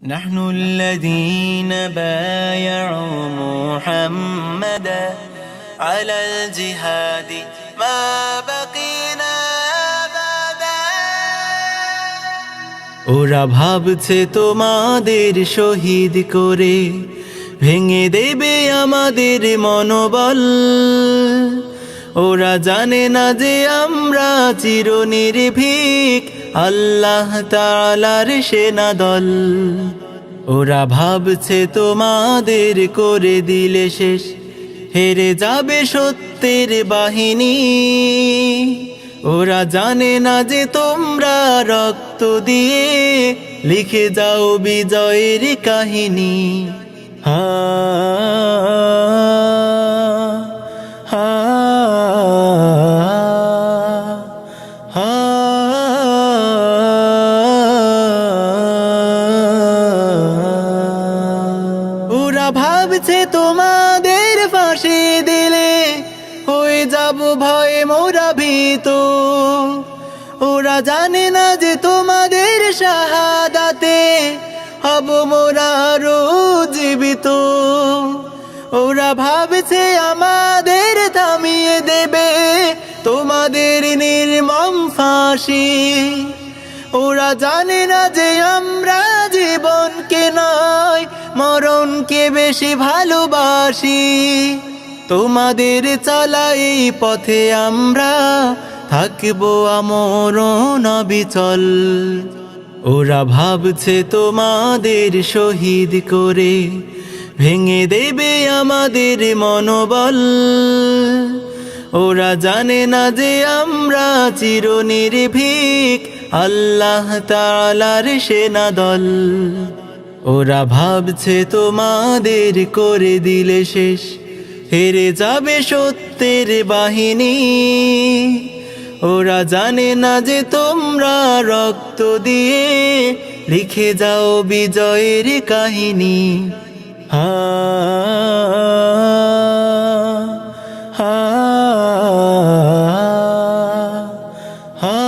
نحن الذين بايعوا محمدا على الجهاد ما بقينا أبدا ওরা ভাবছে তোমাদের শহীদ করে ভেঙে দেবে আমাদের মনোবল। ওরা জানে না যে আমরা চিরনির্ভীক আল্লাহ তাআলার সেনাদল। ওরা ভাবছে তোমাদের করে দিলে শেষ হেরে যাবে সত্যের বাহিনী। ওরা জানে না যে তোমরা রক্ত দিয়ে লিখে যাও বিজয়ের কাহিনী। হা হা হা ওরা ভাবছে তোমাদের ফাঁসি দিলে হয়ে যাব ভয়ে মোরা ভীত। ওরা জানে না যে তোমাদের শাহাদাতে হব মোরা আরো জীবিত। ওরা ভাবছে আমাদের থামিয়ে দেবে তোমাদের নির্মম ফাঁসি। ওরা জানে না যে আমরা জীবনকে নয় মরণকে বেশি ভালোবাসি। তোমাদের চলা এই পথে আমরা থাকবো আমরণ অবিচল। ওরা ভাবছে তোমাদের শহীদ করে ভেঙে দেবে আমাদের মনোবল। ওরা জানে না যে আমরা চিরনির্ভীক আল্লাহ তাআলার সেনাদল। ওরা ভাবছে তোমাদের করে দিলে শেষ হেরে যাবে সত্যের বাহিনী। ওরা জানে না যে তোমরা রক্ত দিয়ে লিখে যাও বিজয়ের কাহিনী। হা হা হা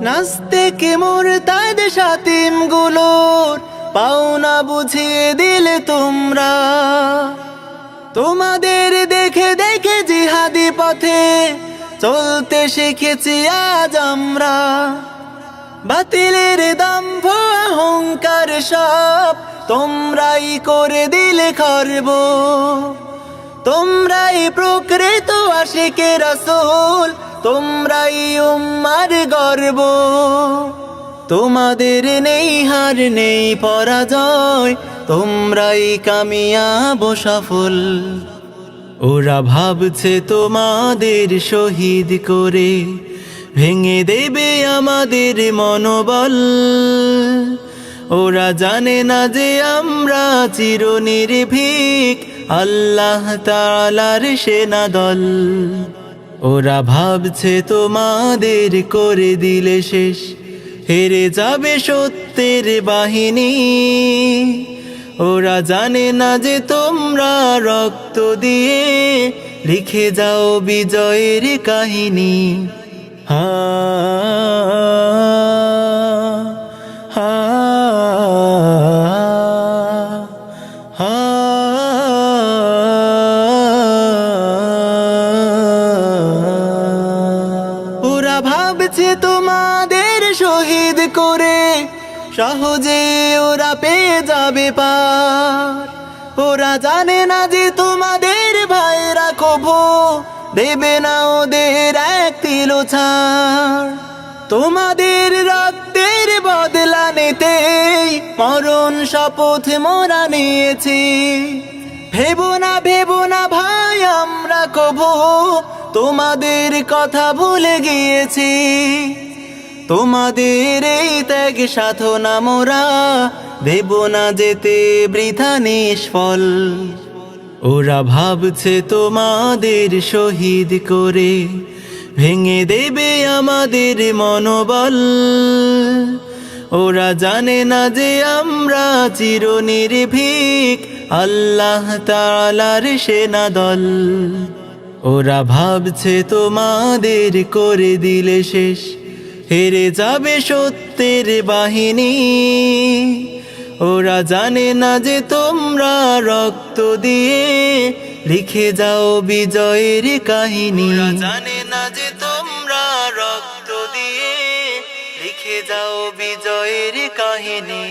নাস্তিক মুরতাদ শাতিম গুলোর পাওনা বুঝিয়ে দিলে তোমরা। তোমাদের দেখে দেখে জিহাদি পথে চলতে শিখেছি আজ আমরা। বাতিলের দম্ভ অহংকার সব তোমরাই করে দিলে খর্ব। তোমরাই প্রকৃত আশিকে রাসূল, তোমরাই উম্মার গর্ব। তোমাদের নেই হার নেই পরাজয়, তোমরাই কামিয়াব সফল। ওরা ভাবছে তোমাদের শহীদ করে ভেঙে দেবে আমাদের মনোবল। ওরা জানে না যে আমরা চিরনির্ভীক আল্লাহ তাআলার সেনাদল। ওরা ভাবছে তোমাদের করে দিলে শেষ হেরে যাবে সত্যের বাহিনী। ওরা জানে না যে তোমরা রক্ত দিয়ে লিখে যাও বিজয়ের কাহিনী। হা হা হা ওরা ভাবছে তোমাদের শহীদ করে সহজে ওরা পেয়ে যাবে পার। ওরা জানে না যে তোমাদের ভাইরা কভু দেবে না ওদের এক তিলো ছাড়। তোমাদের রক্তের বদলা নিতেই মরণ শপথ মোরা নিয়েছি। ভেবো না ভাই আমরা কভু তোমাদের কথা ভুলে গিয়েছি। তোমাদের এই ত্যাগ সাধনা মোরা দেব না যেতে বৃথা নিষ্ফল। ওরা ভাবছে তোমাদের শহীদ করে ভেঙে দেবে আমাদের মনোবল। ওরা জানে না যে আমরা চিরনির্ভীক আল্লাহ তাআলার সেনাদল। ওরা ভাবছে তোমাদের করে দিলে শেষ, হেরে যাবে সত্যের বাহিনী। ওরা জানে না যে তোমরা রক্ত দিয়ে লিখে যাও বিজয়ের কাহিনী। ওরা জানে না যে তোমরা রক্ত দিয়ে লিখে যাও বিজয়ের কাহিনী।